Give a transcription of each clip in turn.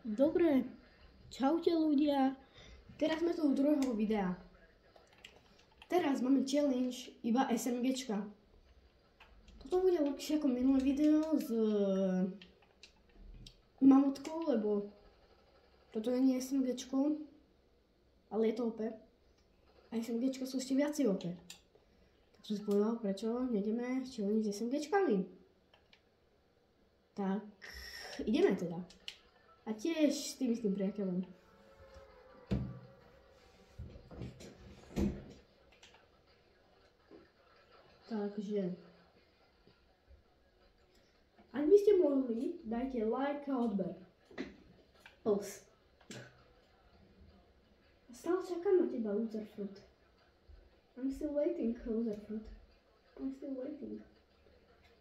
Dobre, čaute ľudia. Teraz sme tu u druhého videa. Teraz máme challenge iba SMGčka. Toto bude lepšie ako minulé video s mamutkou, lebo toto nie je SMGčko, ale je to OP. A SMGčka sú ešte viacej OP. Tak som si povedal, prečo nejdeme challenge s SMGčkami. Tak, ideme teda. A tiež s tým istým priateľom. Takže, ak by ste mohli, dajte like a odber. Plus. Stále čakám na teba, loser fruit. I'm still waiting, loser fruit. I'm still waiting.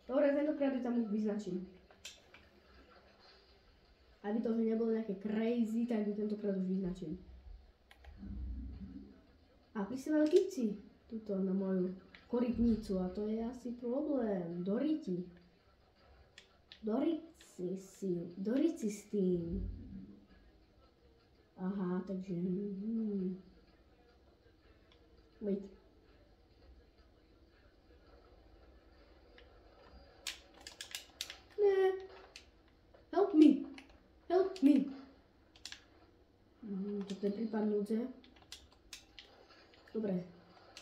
Dobre, tentokrát ju tam už vyznačím. Aby to nebolo nejaké crazy, tak ju tentokrát už vyznačím. A prisielajú tipci tuto na moju korytnicu a to je asi problém. Doriti s tým. Aha, takže... Wait. Ne. Help me. Help me. Toto je prípad núdze. Dobre,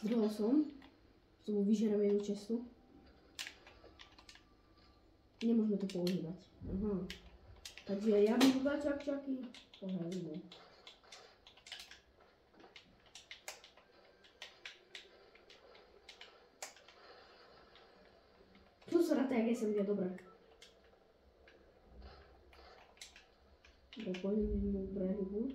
zdrhol som. Znovu vyžerem jednu čestu. Nemôžeme to používať. Aha. Takže ja mám dva čakčaky. Pohľadíme. Tu sa ráta, jak SMG, dobré. Dobre, poďme do brehu.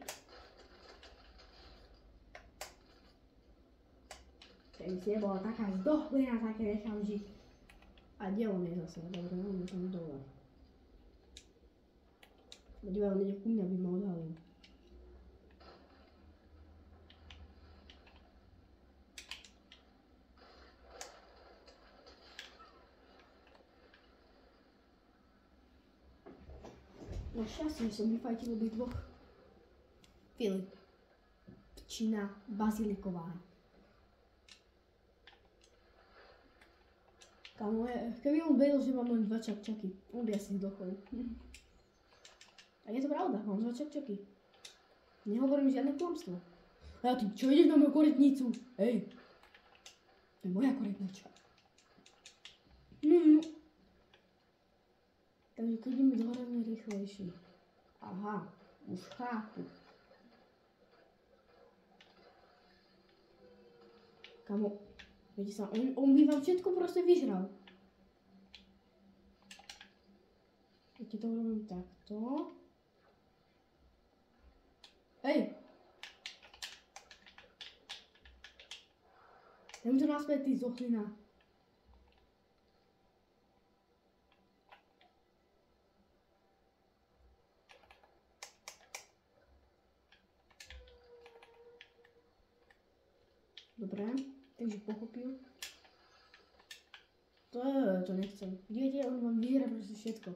Keby si nebola taká zdochlina, také nechám žiť. A kde on je zase? Dobre, on je tam dole. Dívaj, on ide ku mňa, aby ma odhalil. No šťastie, že som vyfajtil obidvoch. Filip. Pčina baziliková. Kámo, keby on vedel, že mám len dva čakčaky, on by asi zdochol. A je to pravda, mám dva čakčaky. Nehovorím žiadne klamstvo. A ty čo ideš na moju korytnicu? Hej. To je moja korytnička. Takže keď ideme do hore rýchlejšie. Aha, už chápu. Kamo, viete sa, on by vám všetko proste vyžral. Keď to urobím takto. Hej! Daj mi to naspäť, ty zochlina. Dobre, takže pochopil. To nechcem. Vidíte, on vám vyžíra proste všetko.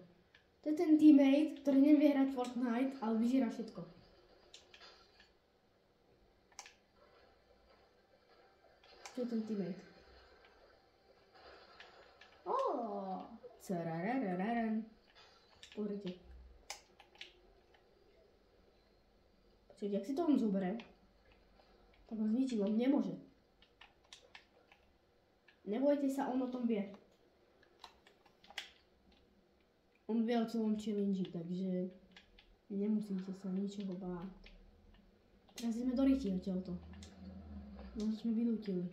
To je ten teammate, ktorý nevie hrať Fortnite, ale vyžíra všetko. To je ten teammate. Carararararan. Pozrite. Počkajte, jak si to on zoberie, tak ho zničiť vám nemôže. Nebojte sa, on o tom vie. On vie o celom challenge, takže nemusíte sa ničoho báť. Teraz ideme do riti odtiaľto. No sme vynútili.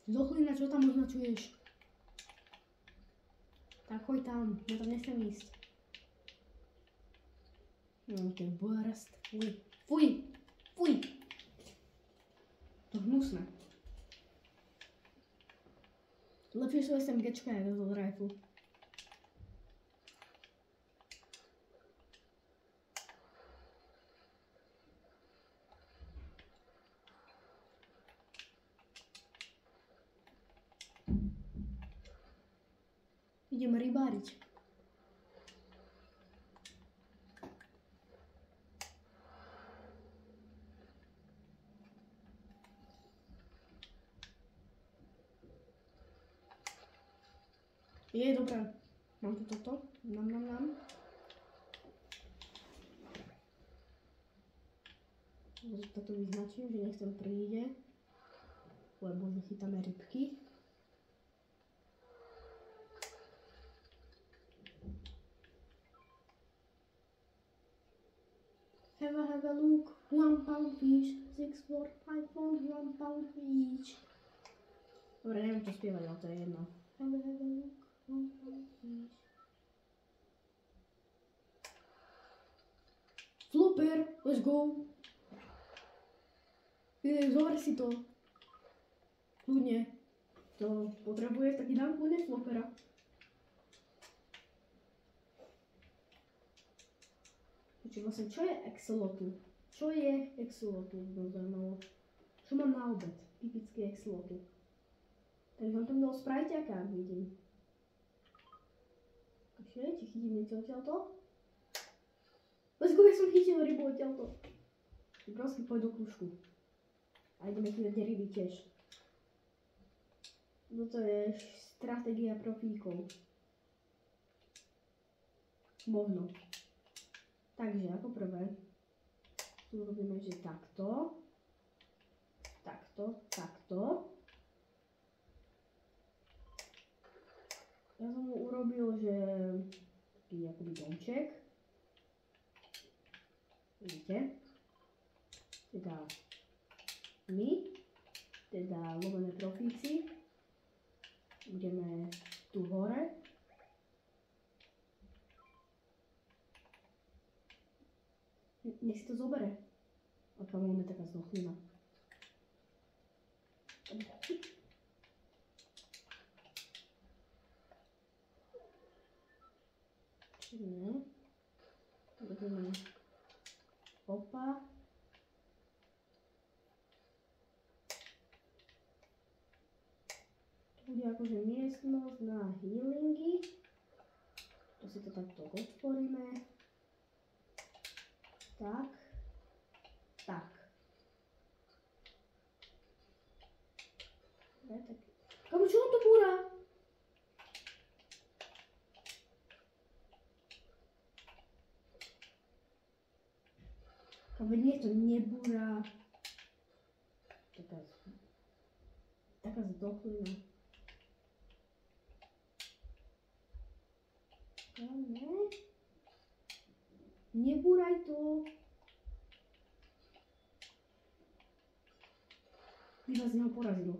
Zochlina, čo tam označuješ? Tak choď tam, ja tam nechcem ísť. No, to je burst. Fuj, fuj, fuj. To je hnusné. Lepšie sú SMGčka, jak to rifle. Ideme rybáriť. Je dobré. Mám tu toto. Nám. Toto vyznačím, že nech sem príde, lebo nechytáme rybky. Have a look, 1 pound fish, 6, 4, 5 pound, 1 pound fish. Dobre, neviem čo spievať, ale to je jedno. Have a look, 1 pound fish. Super, let's go. Zober si to. Kľudne. To potrebuješ, tak dám kľudne flopera. Vlastne, čo je axolotl? Čo je axolotl? Zaujímavé. Čo mám na obed? Typický axolotl. Takže vám tam dal sprajťaka, vidím. Počkej, či chytím niečo odtiaľto? Let's go, ja som chytil rybu odtiaľto. Prosky, poď do kružku. A ideme chytať ryby tiež. Toto je stratégia profíkov. Možno. Takže ako prvé, tu robíme, že takto. Takto. Ja som mu urobil, že taký akoby domček. Vidíte? Teda my, teda lovené profíci, budeme tu hore. Nech si to zobere. Aká máme taká zdochlina. Nie. Robíme opa. Tu bude akože miestnosť na healingy. To si to takto otvoríme. Tak. Kamu, čo on to búra? Kamu, nie, to nebúra. Taká zdochlina. Kamu, nebúraj to. By vás z neho porazilo.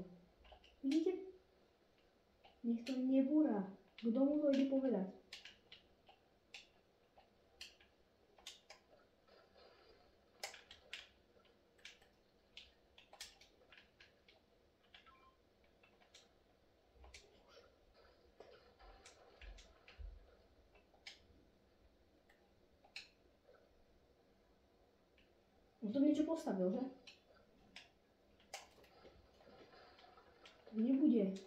Vidíte? Nech to nebúra. Kto mu to ide povedať? On to niečo postavil, že? Nebude.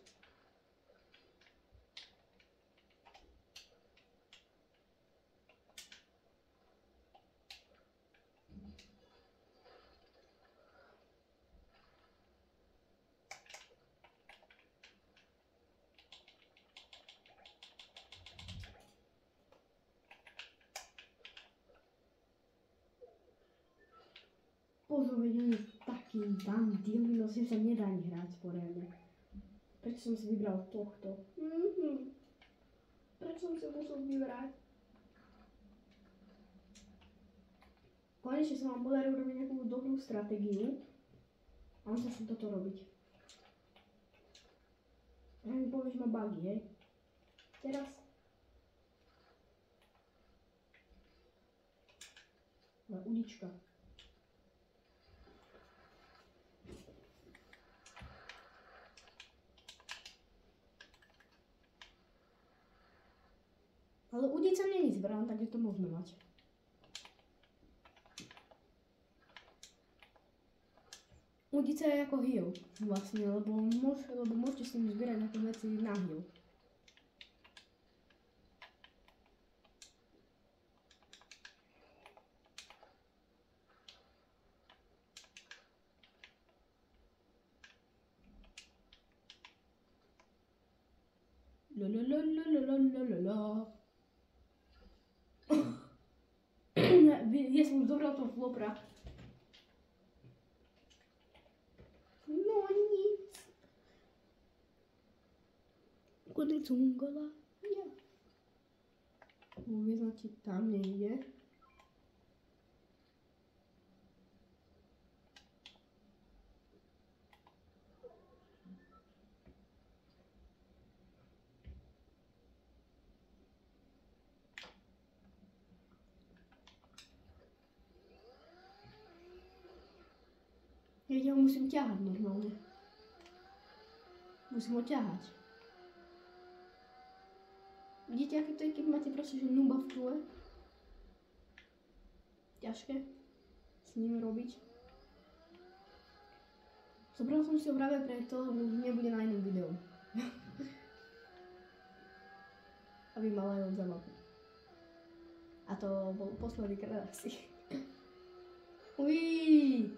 Bože, veď on je taký bandil, že sa nedá ani hrať poriadne. Prečo som si vybral tohto? Prečo som si musel vybrať? Konečne sa vám podarí urobiť nejakú dobrú stratégiu. A on sa chcem toto robiť. Ja mi povie, že má bugy, hej? Teraz. Ulička. Ale udica není zbran, takže to môžeme mať. Udica je ako heal, vlastne, lebo môžete s ním zbierať nejaké veci na heal. Ja som už dobral toho flopra. No nic. Konec ungola. Ja. Vyznačiť tam nejde. Ja ho musím ťahať normálne. Musím ho ťahať. Vidíte, aké to je, keď máte proste, že nuba v tule? Ťažké s ním robiť. Zobral som si ho práve preto, lebo nebude na inom videu. Aby mala aj od zábavu. A to bol posledný krát asi. Uí!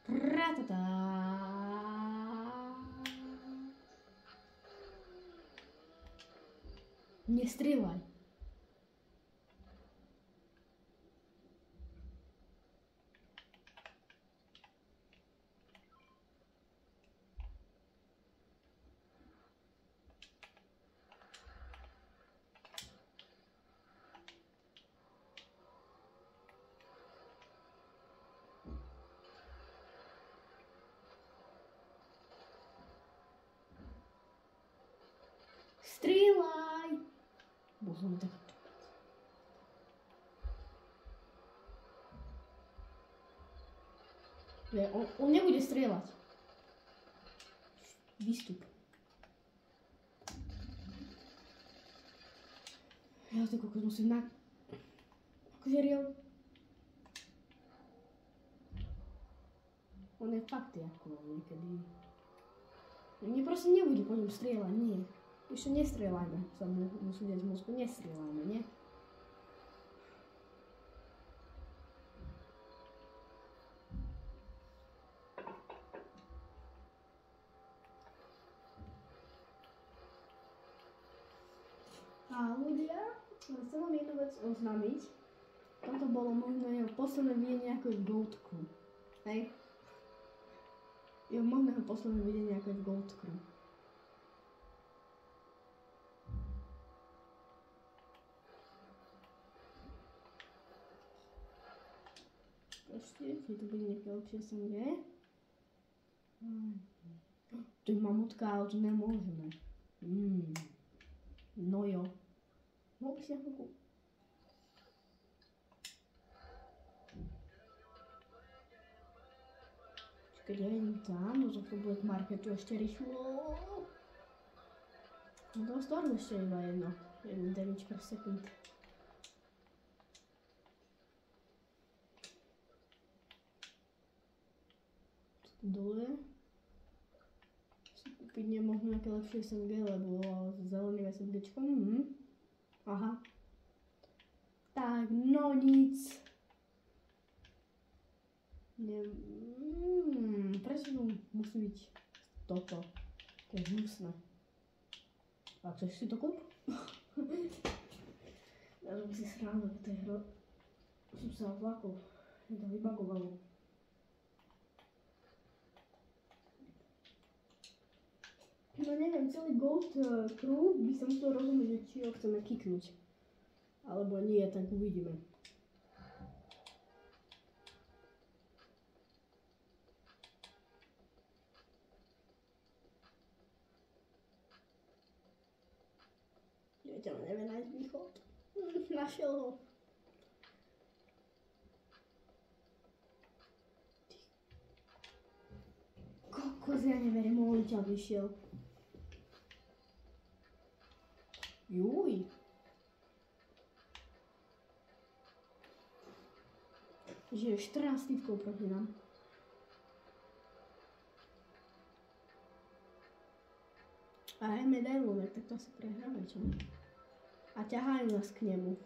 Ratatá. Nestrieľaj. Strieľaj! Bol som taký tupec. On nebude strieľať. Výstup. Ja to kokos musím akože riel. On je fakt ako niekedy. Mne proste nebude po ňom strieľať, nie. Ešte nestrieľajme, sa musí dať z mozgu, nestrieľajme, nie? A ľudia, chcem vám jednu vec oznámiť. Toto bolo možno jeho posledné videnie ako v Goat Crew. Hej? Jeho možného posledné videnie ako v Goat Crew. Ešte, či to bude nejaké lepšie SMG. To je mamutka, ale to nemôžeme. No jo. Mohol by si ako... Keď ja idem tam, no to bude k marketu ešte rýchlo. No to storm ešte iba jeden damage per second. Dole. Si kúpiť nemohnu nejaké lepšie SMG, lebo s zeleným SMGčkom. Aha. Tak, no nic. Prečo musí byť toto? To je hnusné. A chceš si to kúp? Ja som si sránil po tej hre. Som sa vlakol. Je to vybagovalo. No neviem, celý Goat Crew by sa musel rozumieť, že či ho chceme kiknúť. Alebo nie, tak uvidíme. Zatiaľ nevie nájsť východ. Našiel ho. Kokos, ja neverím, on ťa vyšiel. Juj. Že je 14 typkov proti nám. A aj medailonek, tak to asi prehráme, čo? A ťahajú nás k nemu.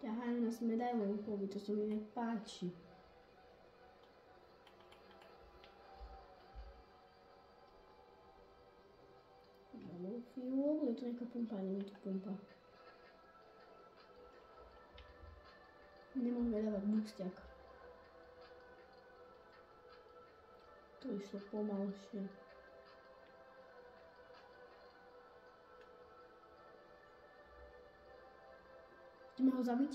Ťahajú nás medailonkovi, to sa mi nepáči. Máme fuel, je to nejaká pumpa, nie je to pumpa. Nemôžeme dávať boosťak. To išlo pomalšie. Ideme ho zabiť?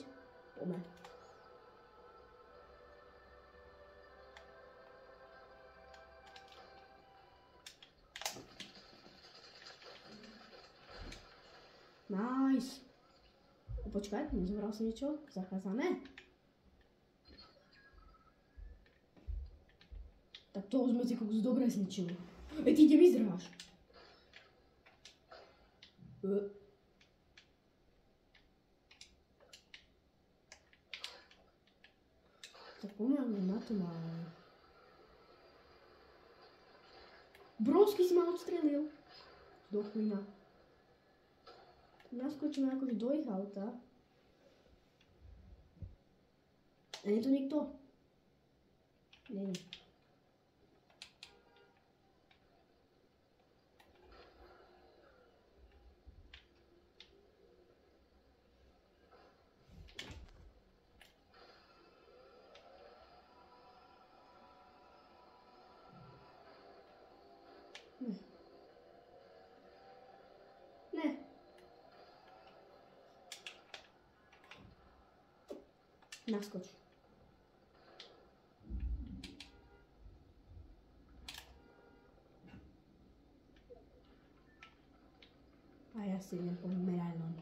Poďme. Nice. Počkaj, nezobral som niečo? Zakázané? Tak toho sme si kokos dobre zničili. Ty kde vyzráš? Tak pomaly na to máme. Brovský si ma odstrelil. Do chvíľa. Naskočíme akože do ich auta. A nie je to niekto? Nie. Ne. Naskoč. A ja si idem po medailon.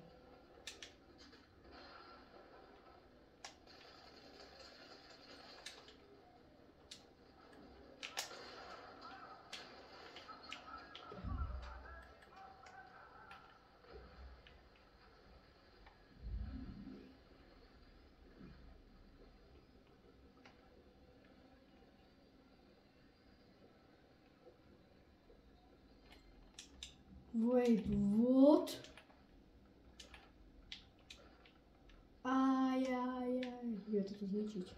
Wait, what? Aj. Je to tu zničiť.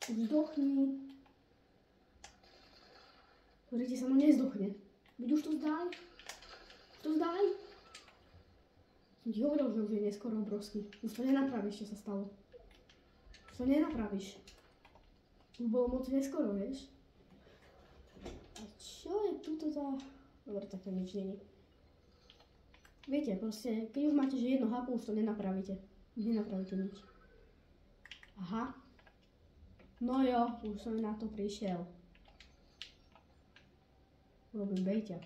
Vzdochni. Pozrite sa, no nezdochne. Veď už to zdaj. Som ti hovoril, že už je neskoro obrovský. Už to nenapravíš, čo sa stalo. Už to nenapravíš. Už bolo moc neskoro, vieš. A čo je tuto za... Dobre, tak to nič není. Viete, proste, keď už máte že jedno hapu, už to nenapravíte. Nenapravíte nič. Aha. No jo, už som na to prišiel. Urobím bejťak.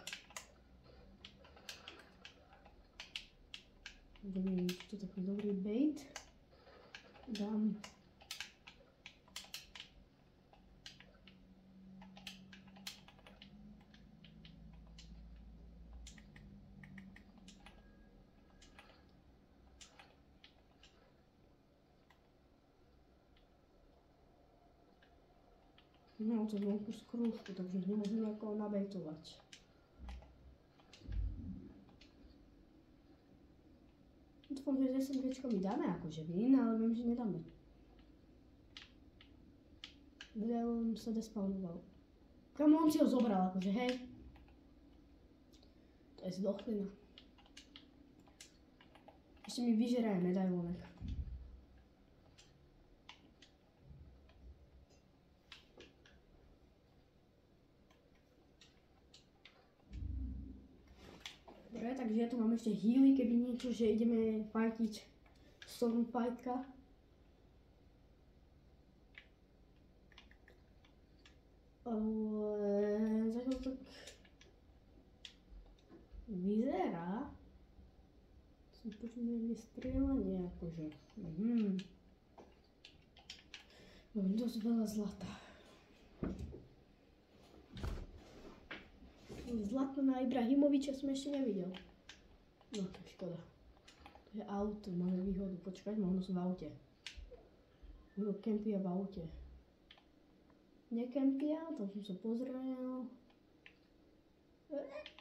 Vidím, čo je taký dobrý bejt. Dám. No, to vonku skrúšku, takže nemôžem nejako nabejtovať. Dúfam, že s SMGčkom mi dáme akože win, ale viem, že nedáme. Medailon sa despawnoval. Kamo, on si ho zobral akože, hej. To je zdochlina. Ešte mi vyžerá aj medailonek. Dobre, takže ja tu mám ešte healy, keby niečo, že ideme fightiť Stormfightka. Ale zatiaľ tak vyzerá. Som počul, že je strieľanie akože. Mám dosť veľa zlata. Zlato na Ibrahimoviča som ešte nevidel. No to je škoda. To je auto, máme výhodu. Počkať, možno som v aute. Kto kempia v aute? Nekempia, tam som sa pozrel.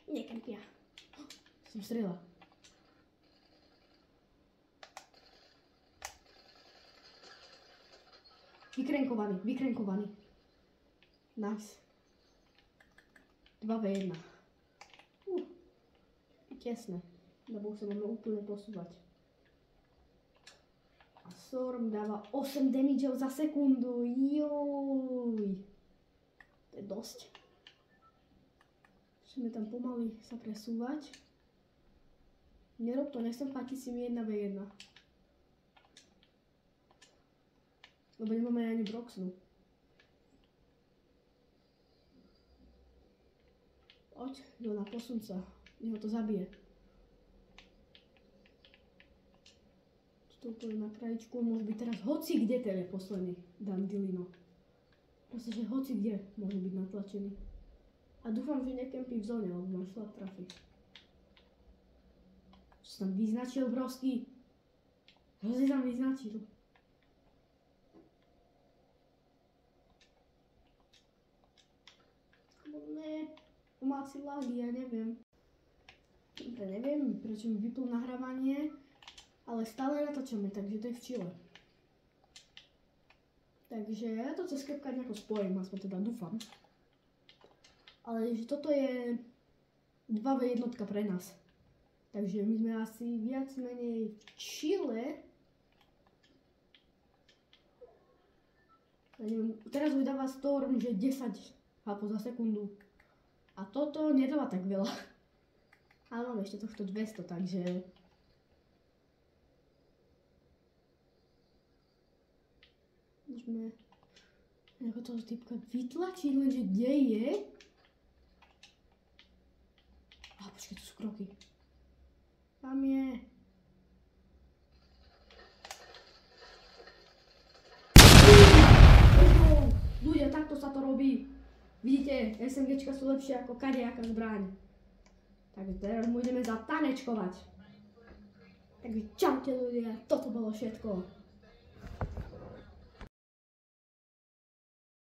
Nekempia. Som strieľal. Vykrenkovaný. Nice. 2v1. Tesné. Lebo sa máme úplne posúvať. A Storm dáva 8 damageov za sekundu. Joj. To je dosť. Musíme tam pomaly sa presúvať. Nerob to, nechcem fatiť si mi 1v1. Lebo nemáme ani Broxnu. Poď, Jona, posun sa. Nech ho to zabije. Toto je na krajičku, môže byť teraz hoci kde ten je posledný Dandilino. Proste, že hoci kde môže byť natlačený. A dúfam, že nekempí v zóne, lebo mám slab trafy. Čo sa tam vyznačil, brovský? Hrozne tam vyznačil. Ne. Má si lagy, ja neviem. Dobre, neviem, prečo mi vyplo nahrávanie, ale stále natáčame, takže to je v čile. Takže ja to cez CapCut nejako spojím, aspoň teda dúfam. Ale že toto je 2v1 pre nás. Takže my sme asi viac menej v čile. Ja neviem, teraz vydáva Storm, že 10 HP za sekundu. A toto nedáva tak veľa. Ale mám ešte tohto 200, takže... Môžeme nejako toho typka vytlačiť, lenže kde je? Počkej, tu sú kroky. Tam je... Ľudia, takto sa to robí. Vidíte, SMGčka sú lepšie ako kadejaká zbraň. Takže teraz budeme zatanečkovať. Takže čaute ľudia, toto bolo všetko.